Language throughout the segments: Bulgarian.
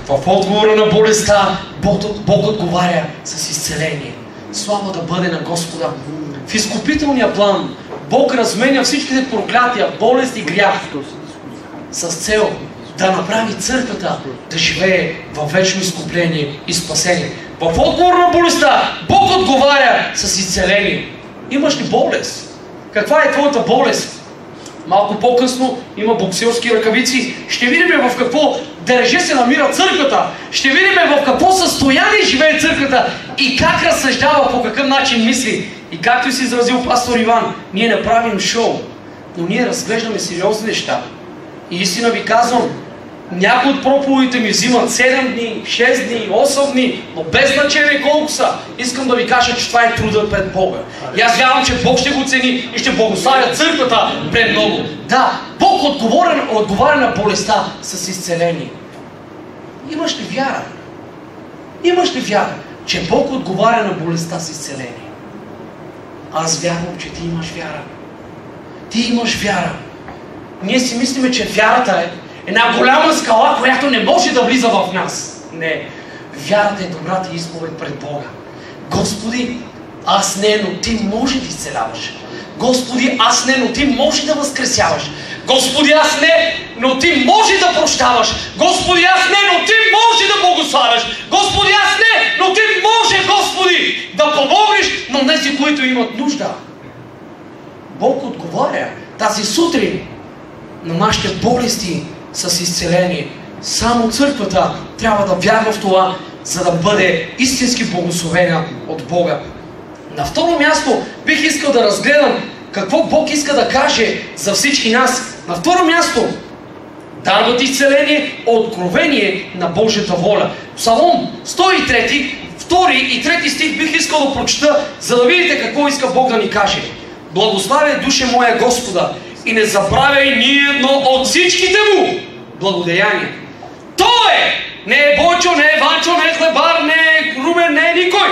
В отговора на болестта Бог отговаря с изцеление. Слава да бъде на Господа. В изкупителния план Бог разменя всичките проклятия, болест и грях с цел да направи църквата да живее във вечно изкупление и спасение. В отговор на болестта Бог отговаря с изцеление. Имаш ли болест? Каква е твоята болест? Малко по-късно има боксерски ръкавици. Ще видим в какво дреже се намира църквата. Ще видим в какво състояние живее църквата и как разсъждава, по какъв начин мисли. И както си изразил пастор Иван, ние не правим шоу, но ние разглеждаме сериозни неща. И истина ви казвам, някои от проповедите ми взимат 7 дни, 6 дни, 8 дни, но без значение колко са. Искам да ви кажа, че това е труда пред Бога. И аз вярвам, че Бог ще го цени и ще благославя църквата пред много. Да, Бог отговаря на болестта с изцеление. Имаш ли вяра? Имаш ли вяра, че Бог отговаря на болестта с изцеление? Аз вярвам, че ти имаш вяра. Ти имаш вяра. Ние си мислиме, че вярата е една голяма скала, която не може да влиза в нас. Не. Вярата е добрата изповед пред Бога. Господи, аз не, но Ти може да изцеляваш. Господи, аз не, но Ти може да възкресяваш. Господи, аз не, но Ти може да прощаваш. Господи, аз не, но Ти може да благославяш. Господи, аз не, но Ти може, Господи, да помогнеш на тези, които имат нужда. Бог отговаря тази сутрин на нашите болести с изцеление. Само църквата трябва да вярва в това, за да бъде истински благословена от Бога. На второ място бих искал да разгледам какво Бог иска да каже за всички нас. На второ място, дарват изцеление, откровение на Божията воля. Псалом 103, 2 и 3 стих бих искал да прочета, за да видите какво иска Бог да ни каже. Благославяй, душе моя, Господа, и не забравяй ни едно от всичките му благодеяния. Той е! Не е Бойчо, не е Ванчо, не е Хлебар, не е Румен, не е никой.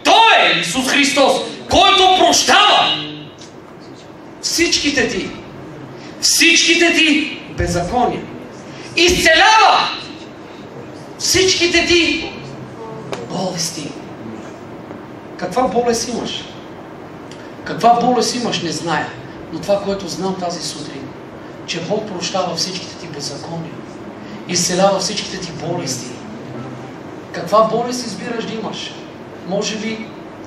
Той е Исус Христос, който прощава всичките ти беззакония. Изцелява всичките ти болести. Каква болест имаш? Каква болест имаш, не зная. Но това, което знам тази сутрин, че Бог прощава всичките ти беззакония. Изцелява всичките ти болести. Каква болест избираш да имаш? Може би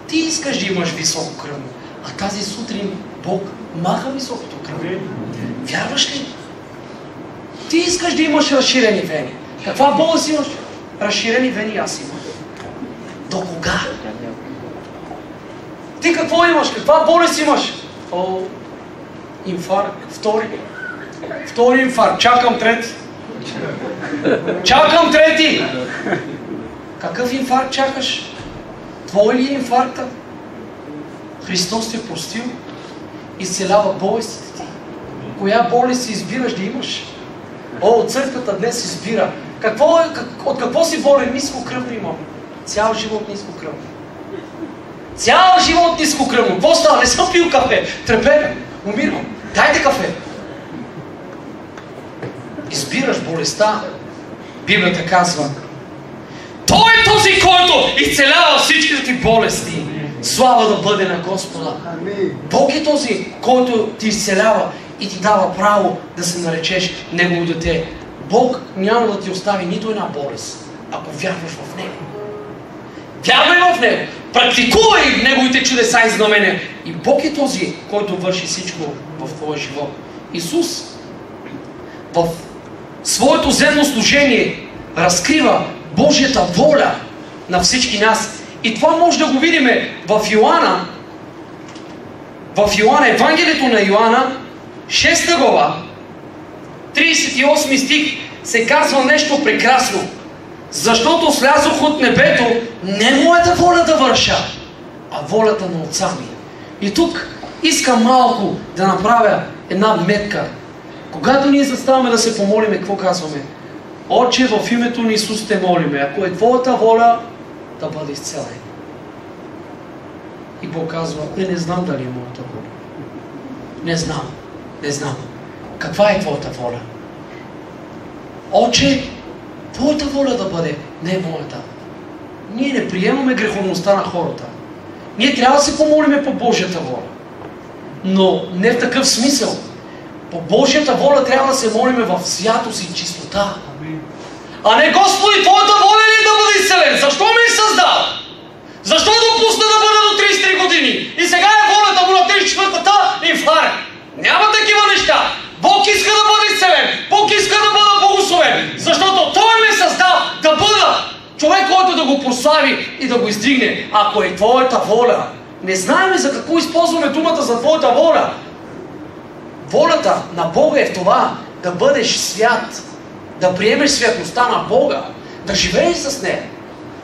ти искаш да имаш високо кръвно, а тази сутрин Бог маха високото кръвно. Вярваш ли? Ти искаш да имаш разширени вени. Каква болест имаш? Разширени вени аз имам. До кога? Ти какво имаш? Каква болест имаш? О, инфаркт. Втори инфаркт. Чакам трети. Чакам трети! Какъв инфаркт чакаш? Твой ли е инфаркта? Христос те простил, изцелява болестите ти. Коя болест си избираш да имаш? О, църквата днес избира. От какво си болен? Нискокръвно имам. Цял живот нискокръвно. Цял живот нискокръвно. Какво става? Не съм пил кафе. Трепена. Умирам. Дайте кафе. Избираш болестта. Библията казва: Той е този, който изцелява всичките ти болести. Слава да бъде на Господа. Бог е този, който ти изцелява и ти дава право да се наречеш Негово дете. Бог няма да ти остави нито една болест, ако вярваш в Него. Вярвай в Него. Практикувай Неговите чудеса и знамения. И Бог е този, който върши всичко в твоя живот. Исус в своето земно служение разкрива Божията воля на всички нас. И това може да го видим в Йоанна, Евангелието на Йоанна, 6 глава, 38 стих, се казва нещо прекрасно. Защото слязох от небето не моята воля да върша, а волята на Отца ми. И тук искам малко да направя една метка. Когато ние заставаме да се помолиме, какво казваме? Отче, в името на Исус те молиме. Ако е Твоята воля, да бъде изцелен. И Бог казва: не знам дали е моята воля. Не знам. Каква е Твоята воля? Отче, Твоята воля да бъде, не моята. Ние не приемаме греховността на хората. Ние трябва да се помолиме по Божията воля. Но не в такъв смисъл. По Божията воля трябва да се молиме в святост и чистота. А не, Господи, Твоята воля ли да бъде изцелен? Защо ме създал? Защо допусна да бъда до 33 години? И сега е волята му на 34-та инфаркт. Няма такива неща. Бог иска да бъде изцелен. Бог иска да бъда благословен. Защото Той ме създал да бъда човек, който да го прослави и да го издигне. Ако е Твоята воля. Не знаем за какво използваме думата за Твоята воля. Волята на Бога е в това да бъдеш свят. Да приемеш святостта на Бога. Да живееш с нея.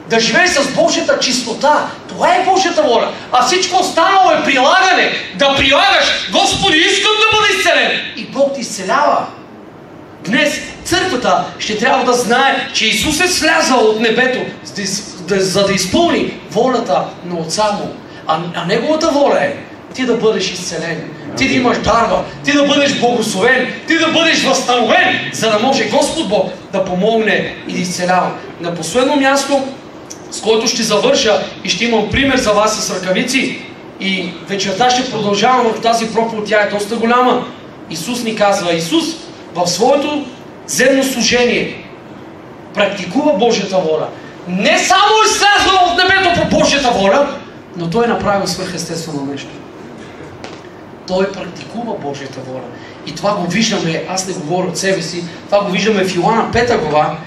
Да живееш с Божията чистота. Това е Божията воля. А всичко останало е прилагане. Да прилагаш. Господи, искам да бъда изцелен. И Бог ти изцелява. Днес църквата ще трябва да знае, че Исус е слязал от небето, за да изпълни волята на Отца му. А Неговата воля е ти да бъдеш изцелен. Ти да имаш дарба, ти да бъдеш благословен, ти да бъдеш възстановен, за да може Господ Бог да помогне и да изцелява. На последно място, с който ще завърша и ще имам пример за вас с ръкавици, и вечерта ще продължавам в тази проповед, тя е доста голяма. Исус ни казва, Исус в своето земно служение практикува Божията воля. Не само е слязъл от небето по Божията воля, но Той е направил свръхестествено нещо. Той практикува Божията воля. И това го виждаме, аз не говоря от себе си, това го виждаме в Йоанна 5 глава.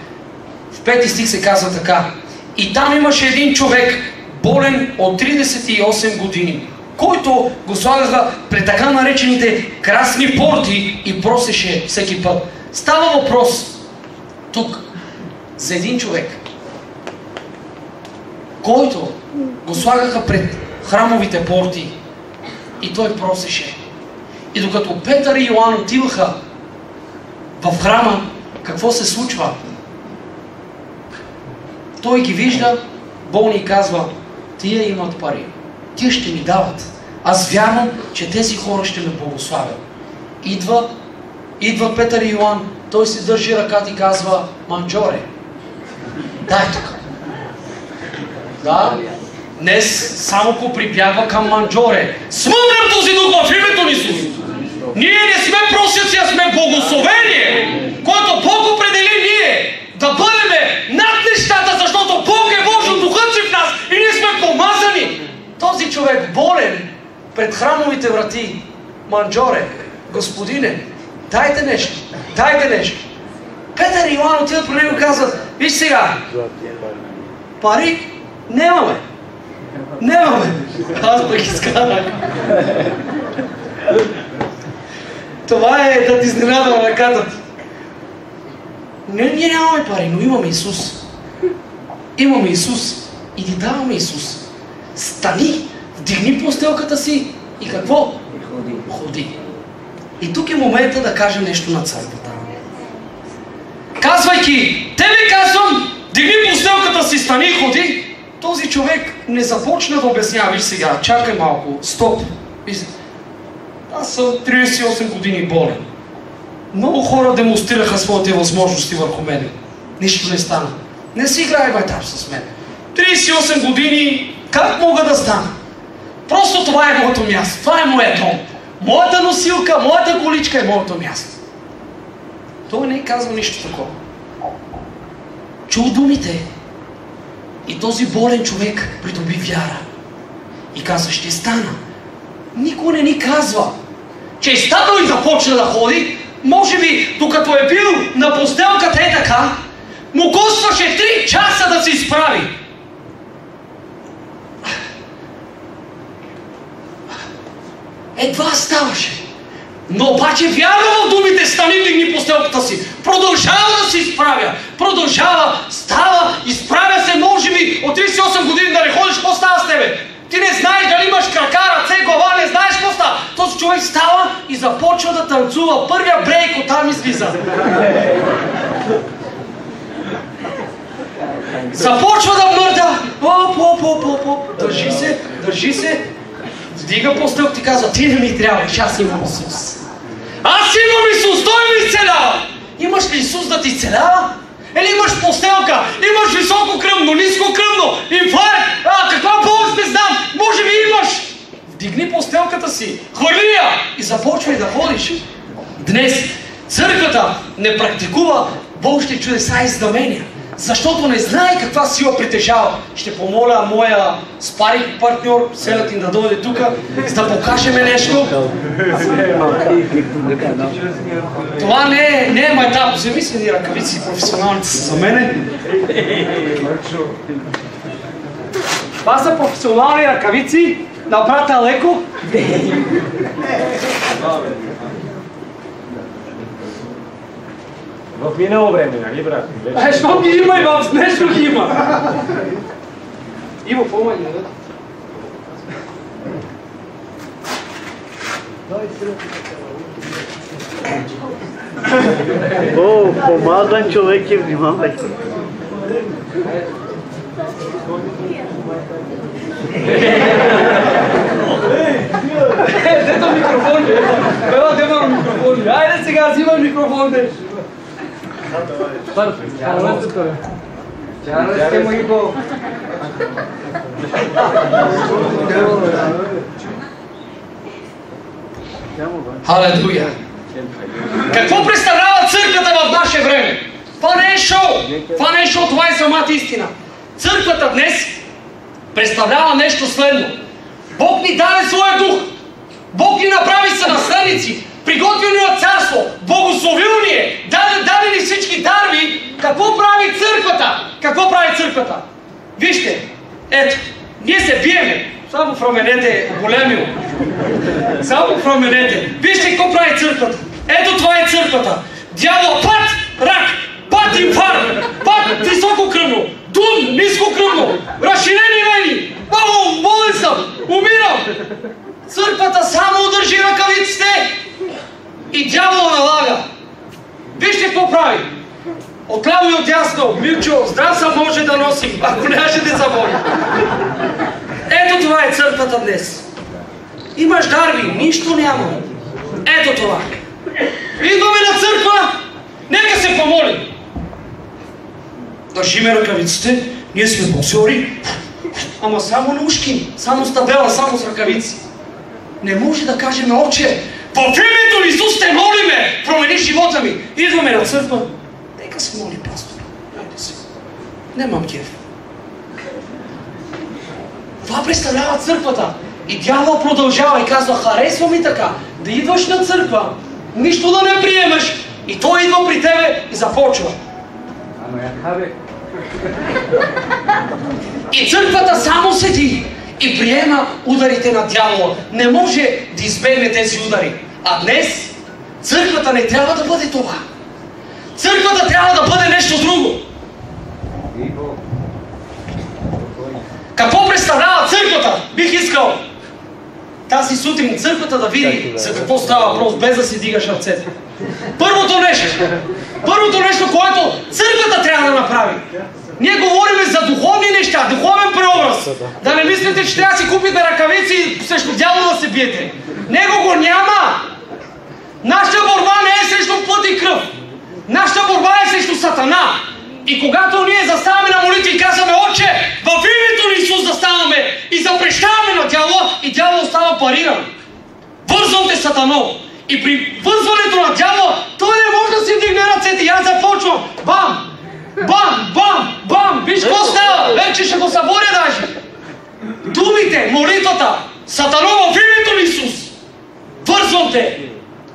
В 5 стих се казва така. И там имаше един човек, болен от 38 години, който го слагаха пред така наречените красни порти и просеше всеки път. Става въпрос тук за един човек, който го слагаха пред храмовите порти и той просеше. И докато Петър и Йоан отиваха в храма, какво се случва? Той ги вижда, болни, и казва, тия имат пари, тия ще ми дават. Аз вярвам, че тези хора ще ме благославят. Идва Петър и Йоан, той си държи ръката и казва, манджоре, дай тук. Да, днес само поприбягва към манджоре. Смъмнем този дух в името на Исус. Ние не сме просици, а сме благословение, което Бог определи ние да бъдем над нещата, защото Бог е Божий, Духът си в нас и ние сме помазани. Този човек болен пред храмовите врати, манджоре, Господине, дайте нещо, дайте нещо. Петър и Йоан отиват при него и казват, виж сега, пари нямаме. Нямаме. Аз пък изкарах. Това е да ти изненада ръката ти. Ние нямаме пари, но имаме Исус. Имаме Исус и ти даваме Исус. Стани, вдигни постелката си и какво? Ходи. И тук е момента да кажем нещо на църквата. Казвайки, тебе казвам, дигни постелката си, стани и ходи, този човек не започна да обяснява. Виж сега, чакай малко, стоп. Аз съм 38 години болен. Много хора демонстрираха своите възможности върху мен. Нищо не стана. Не си играй байтап с мен. 38 години, как мога да стана? Просто това е моето място. Това е моят дом. Моята носилка, моята количка е моето място. Той не казва нищо такова. Чул думите. И този болен човек придоби вяра. И казва, ще стана. Никой не ни казва, че е станал и започна да ходи. Може би, докато е бил на постелката е така, му костваше 3 часа да се изправи. Едва ставаше. Но обаче вярва в думите, стани, дигни постелката си. Продължава да се изправя. Продължава, става, изправя се, може би от 38 години да не ходиш, какво става с тебе? Ти не знаеш дали имаш крака, ръце, глава, не знаеш какво става. Този човек става и започва да танцува. Първия брейк оттам излиза. Започва да мърда. Държи се. Вдига постелката и казва, ти не ми трябваш, аз имам Исус. Аз имам Исус, Той ми изцелява. Имаш ли Исус да ти изцелява? Или имаш постелка църквата си, хвърли я и започвай да ходиш. Днес църквата не практикува Божите чудеса и знамения, защото не знае каква сила притежава. Ще помоля моя спаринг партньор Селятин да дойде тук, за да покажем нещо. Това не е майтап. Вземи си ни ръкавици, професионалните са за мене. Това са професионални ръкавици на брата Леко. В минало време, нали, брат? Що ги има и в днешно ги има. Иво, помага, да? О, помазан човек е, внимавай. Дето микрофон, Бела, дема микрофон. Айде сега, взимай микрофон, деш. Халелуя! Какво представлява църквата в наше време? Това не е шоу! Това не е шоу, това е самата истина. Църквата днес представлява нещо следно. Бог ни даде своя дух. Бог ни направи сънаследници. Приготвил ни от царство. Благословил ни е. Даде ни всички дарби. Какво прави църквата? Какво прави църквата? Вижте, ето, ние се биеме. Само в раменете, големио. Само в раменете. Вижте какво прави църквата. Ето това е църквата. Дявол, пат, рак, пат инфаркт, пат висококръвно, дум, нискокръвно, разширени вени. Бабо, болен съм, умирам. Църквата само удържи ръкавиците и дявол налага. Вижте какво прави. Отляво и отдясно, Милчо, здрав съм, може да носим, ако нямаше да заболи. Ето това е църквата днес. Имаш дарби, нищо няма. Ето това. Идваме на църква, нека се помолим. Държиме ръкавиците, ние сме боксери, ама само на ушки, само с табела, само с ръкавици. Не може да кажем, отче, в името на Исус те молиме, промени живота ми. Идваме на църква, нека се моли, пастор. Айде се. Немам кеф. Това представлява църквата. И дявол продължава и казва, харесва ми така, да идваш на църква, нищо да не приемаш, и той идва при тебе и започва. Ама я хабе. И църквата само седи и приема ударите на дявола. Не може да избегне тези удари. А днес църквата не трябва да бъде това. Църквата трябва да бъде нещо друго. Какво представлява църквата? Бих искал тази сутрин църквата да види за какво става въпрос, без да си дигаш ръцете. Първото нещо, което църквата трябва да направи. Ние говорим за духовни неща, духовен преобраз. Да не мислите, че трябва да си купите ръкавици и срещу дявола да се биете. Него го няма. Нашата борба не е срещу плът и кръв. Нашата борба е срещу Сатана. И когато ние заставаме на молитва и казваме, Отче, в името на Исус заставаме и запрещаваме на дявола, и дявол става париран. Вързвал те Сатано. И при вързването на дявола, той не може да си вдигне ръцете. И аз започвам. Бам! Бам! Бам! Бам! Виж какво става? Вече ще го съборя даже. Думите, молитвата, Сатано в името на Исус. Вързвам те.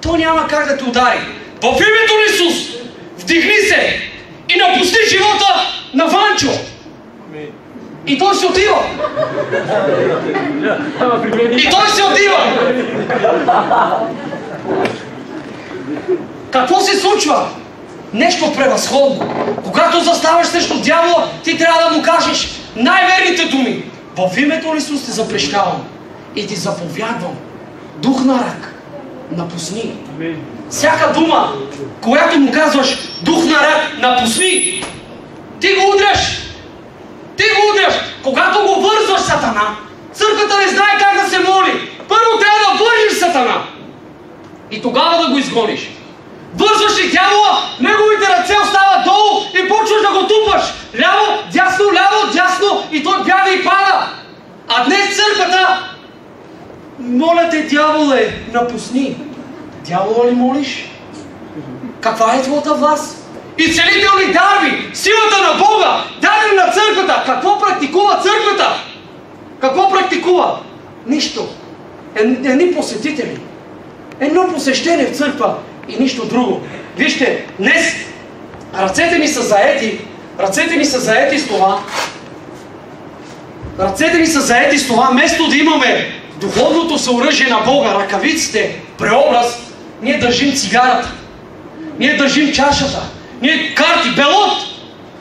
Той няма как да те удари. В името на Исус. Вдигни се. И напусти живота на Ванчо. И той се отива. И той се отива. Какво се случва? Нещо превъзходно. Когато заставаш срещу дявола, ти трябва да му кажеш най-верните думи. В името на Исус те запрещавам и ти заповядвам. Дух на рак, напусни. Всяка дума, която му казваш, дух на рак, напусни. Ти го удряш. Ти го удряш. Когато го вързваш Сатана, църквата не знае как да се моли. Първо трябва да вържиш Сатана. И тогава да го изгониш. Вързваш ли дявола, неговите ръце остават долу и почваш да го тупаш. Ляво, дясно, и той бяга и пада. А днес църквата Моля те, дяволе, напусни. Дявола ли молиш? Каква е твоята власт? Изцелителни дарби, силата на Бога, дадена на църквата. Какво практикува църквата? Какво практикува? Нищо. Едни посетители. Едно посещение в църква и нищо друго. Вижте, днес ръцете ни са заети с това. Ръцете ни са заети с това, вместо да имаме духовното съоръжие на Бога, ръкавиците, преобраз, ние държим цигарата. Ние държим чашата. Ние карти, белот.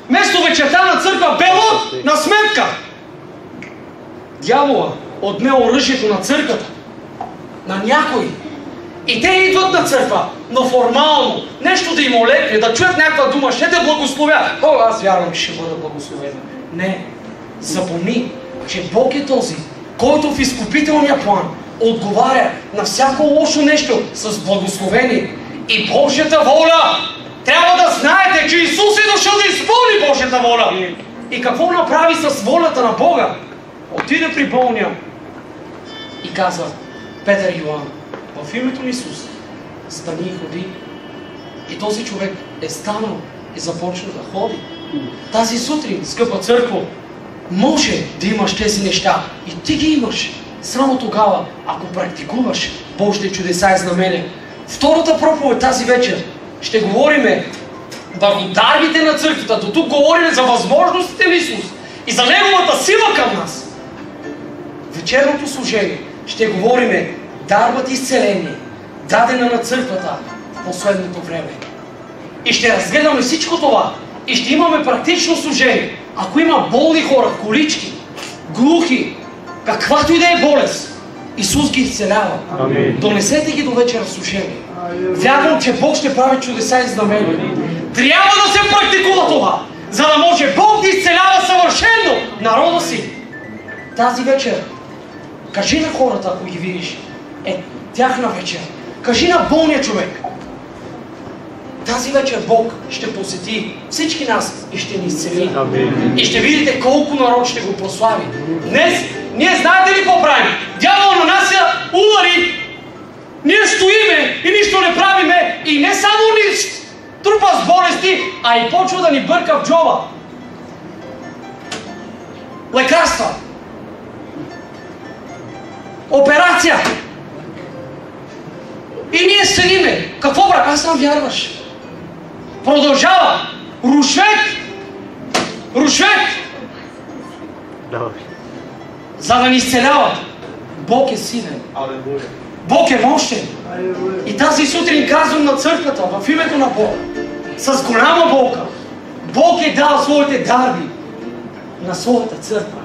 Вместо вечерта на църква, белот на сметка. Дявола отне оръжието на църквата. На някой. И те идват на църква, но формално. Нещо да им олекне, да чуят някаква дума, ще те благословя. О, аз вярвам, че ще бъда благословен. Не. Запомни, че Бог е този, който в изкупителния план отговаря на всяко лошо нещо с благословение. И Божията воля, трябва да знаете, че Исус е дошъл да изпълни Божията воля. И какво направи с волята на Бога? Отиде при болния и каза: Петър и Йоан, в името на Исус, стани и ходи. И този човек е станал и започна да ходи. Тази сутрин, скъпа църква, може да имаш тези неща. И ти ги имаш. Само тогава, ако практикуваш Божите чудеса и знамения. Втората проповед тази вечер ще говорим върху дарбите на църквата. До тук говорим за възможностите на Исус и за Неговата сила към нас. Вечерното служение ще говорим дарбата изцеление, дадена на църквата в последното време. И ще разгледаме всичко това. И ще имаме практично служение. Ако има болни хора, колички, глухи, каквато и да е болест, Исус ги изцелява. Донесете ги до вечера служение. Вярвам, че Бог ще прави чудеса и знамения. Трябва да се практикува това, за да може Бог да изцелява съвършено народа си. Тази вечер, кажи на хората, ако ги видиш, е тяхна вечер. Кажи на болния човек. Тази вечер Бог ще посети всички нас и ще ни изцели. И ще видите колко народ ще го прослави. Днес, ние знаете ли какво правим? Дявол нанася удари. Ние стоиме и нищо не правиме. И не само ни трупа с болести, а и почва да ни бърка в джоба. Лекарства. Операция. И ние седиме. Какво брат? Аз съм вярваш. Продължава. Рушвет. За да ни изцеляват. Бог е силен. Бог е мощен. И тази сутрин казвам на църквата в името на Бог, с голяма болка, Бог е дал своите дарби на своята църква.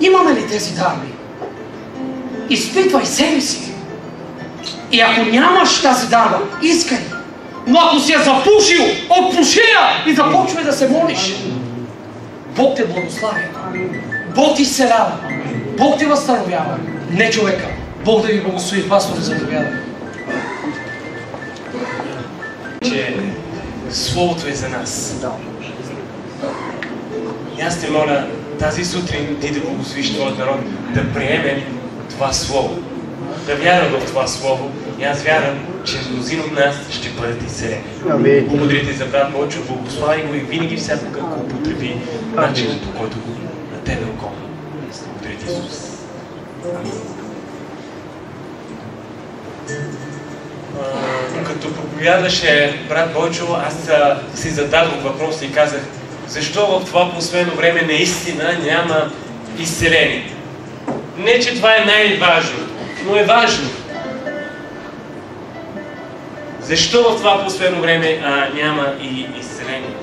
Имаме ли тези дарби? Изпитвай себе си. И ако нямаш тази дарба, искай. Но ако си я запушил, отпуши я и започвай да се молиш. Бог те благославя. Бог ти изцелява. Бог те възстановява. Не човека. Бог да ви благослови. Пастор, заповядай. Че Словото е за нас. И аз те моля тази сутрин ти да благословиш твоят народ да приеме това Слово. Да вярва в това Слово. И аз вярвам, че мнозина от нас ще бъдат изцелени. Благодаря ти за брат Бойчо, благослави го и винаги всякога го употреби начинът, по който го на тебе около. Благодаря ти, Исус. Като проповядаше брат Бойчо, аз си зададох въпрос и казах: защо в това последно време наистина няма изцеление? Не, че това е най-важно, но е важно. Защо в това последно време няма и изцеление?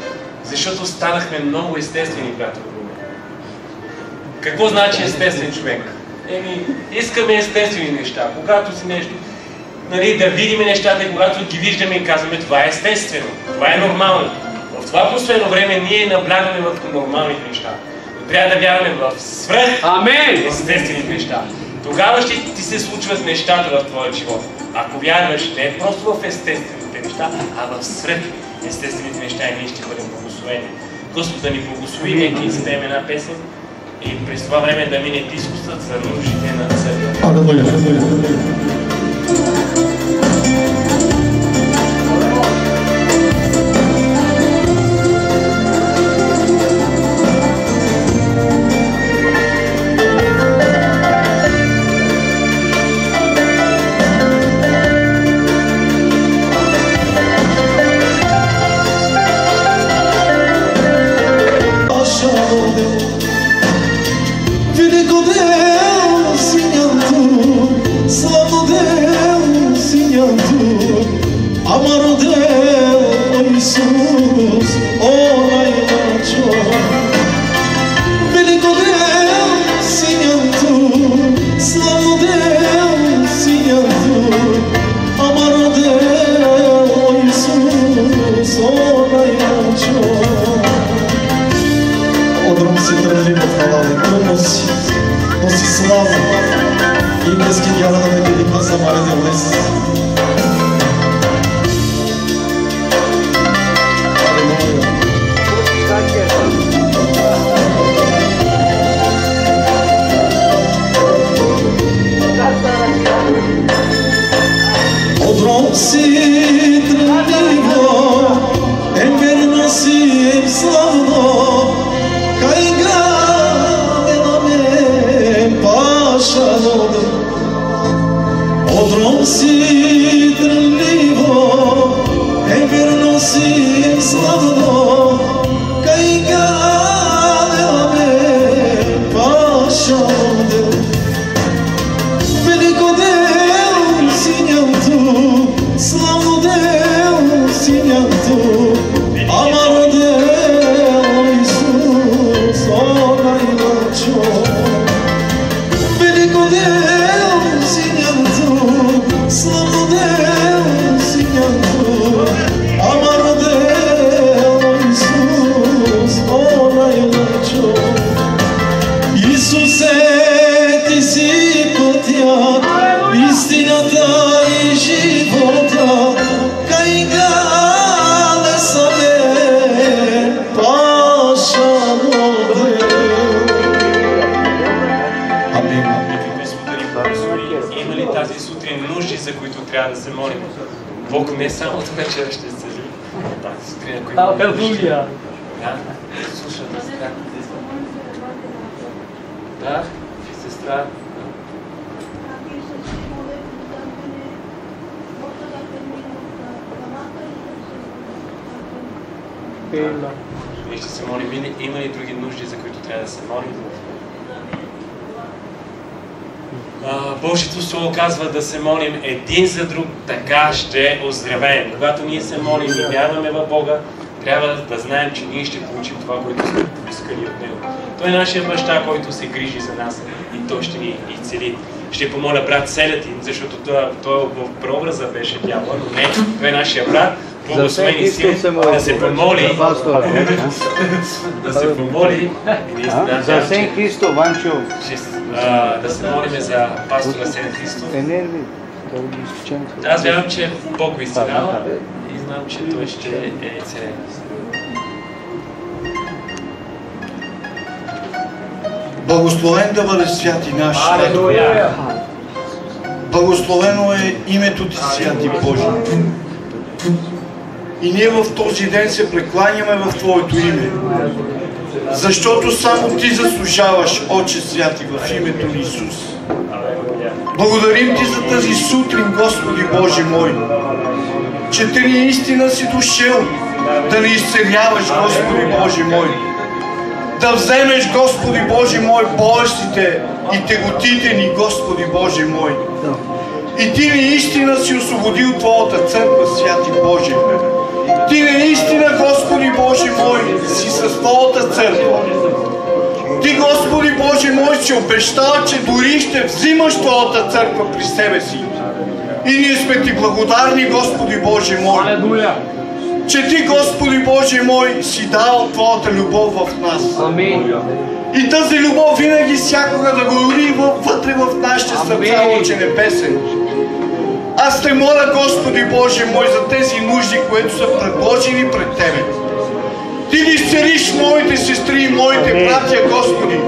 Защото станахме много естествени, приятели. Какво значи естествен човек? Искаме естествени неща. Когато си нещо, да видим нещата, когато ги виждаме и казваме: това е естествено, това е нормално. В това последно време ние наблягаме върху нормалните неща. Но трябва да вярваме в естествените неща. Тогава ще ти се случват нещата в твоя живот. Ако вярваш не просто в естествените неща, а в естествените неща, и ние ще бъдем благословени. Господ да ни благослови, нека изпеем една песен и през това време да мине дискусът за нуждите на църквата. Алелуя. Бог не само от вечера ще се цели, тази сутрин, ако Алелуя! Да, слушай, да, сестра. Ние ще се молим. Има ли други нужди, за които трябва да се молим? Божието Слово казва да се молим един за друг, така ще оздравеем. Когато ние се молим и вярваме в Бога, трябва да знаем, че ние ще получим това, което сме поискали от Него. Той е нашия баща, който се грижи за нас и Той ще ни изцели. Ще помоля брат Селятин, защото той в прообраза беше дявола, но не, той е нашия брат. Благословени си да се помоли. Да се помоли. За Сен Христо, Ванчо. Да се молиме за пастора Сен Христо. Аз вярвам, че Бог го изцелява и знам, че той ще е целен. Благословен да бъде святи наш. Благословено е името Ти, святи Боже. И ние в този ден се прекланяме в Твоето име. Защото само Ти заслужаваш, Отче святи, в името на Исус. Благодарим Ти за тази сутрин, Господи Боже мой, че Ти наистина си дошъл да ни изцеляваш, Господи Боже мой. Да вземеш, Господи Боже мой, болестите и теготите ни, Господи Боже мой. И Ти наистина си освободил Твоята църква, святи Боже. Ти наистина, Господи Боже мой, си с Твоята църква. Ти, Господи Боже мой, си обещал, че дори ще взимаш Твоята църква при себе си. И ние сме Ти благодарни, Господи Боже мой, че Ти, Господи Боже мой, си дал Твоята любов в нас. Амин. И тази любов винаги всякога да гори вътре в нашите сърца, Отче Небесен. Аз Те моля, Господи Боже мой, за тези нужди, които са предложени пред Тебе. Ти да изцелиш моите сестри и моите братя, Господи.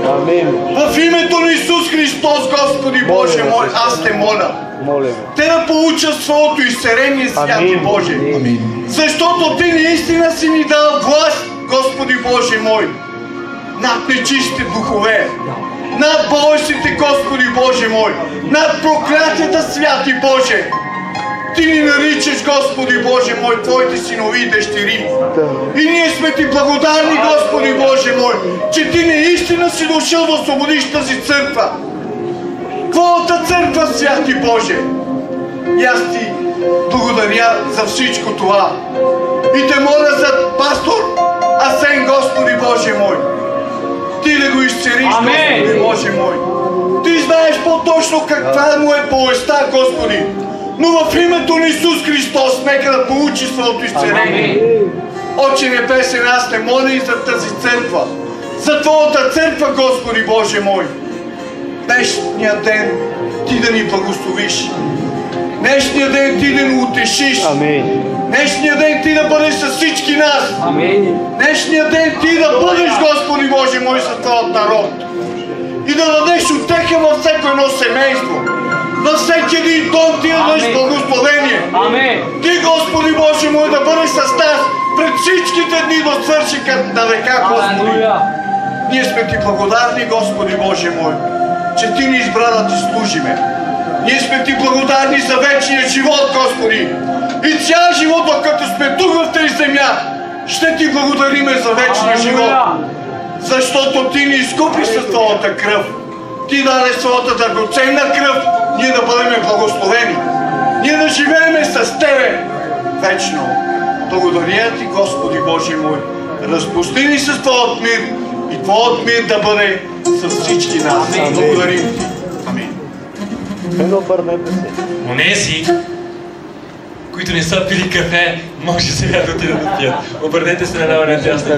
В името на Исус Христос, Господи Боже мой, аз те моля. Те да получат своето изцеление, святи Боже. Защото Ти наистина си ни дал власт, Господи Боже мой, над нечистите духове, над болестите, Господи Боже мой, над проклятията, святи Боже. Ти ни наричаш, Господи Боже мой, Твоите синови и дъщери. И ние сме Ти благодарни, Господи Боже мой, че Ти наистина си дошъл да освободиш тази църква. Твоята църква, святи Боже. И аз Ти благодаря за всичко това. И те моля за пастор Асен, Господи Боже мой. Ти да го изцелиш, Господи Боже мой. Ти знаеш по-точно каква му е болестта, Господи. Но в името на Исус Христос нека да получи своето изцеление. Отче Небесен, аз те моля и за тази църква. За Твоята църква, Господи Боже мой. Днешния ден Ти да ни благословиш. Днешния ден Ти да ни утешиш. Днешния ден Ти да бъдеш с всички нас. Днешния ден Ти да бъдеш, Господи Боже мой, за Твоят народ. И да дадеш утеха във всяко едно семейство. На всеки един дом Ти да дадеш благословение. Ти, Господи Боже мой, да бъдеш с нас пред всичките дни да свърши на века, Господи. Ние сме Ти благодарни, Господи Боже мой, че Ти ни избра да Ти служиме. Ние сме Ти благодарни за вечния живот, Господи. И цял живот, докато сме тук в тази земя, ще Ти благодариме за вечния живот. Защото Ти ни изкупиш с Твоята кръв. Ти даде своята дъргоценна кръв, ние да бъдем благословени. Ние да живеем с Тебе вечно. Благодаря Ти, Господи Боже мой. Разпусти ни с Твоят мир и Твоят мир да бъде с всички нас. Благодарим Ти. Амин. Онези, които не са пили кафе, може сега да отидат да пият. Обърнете се на дясно.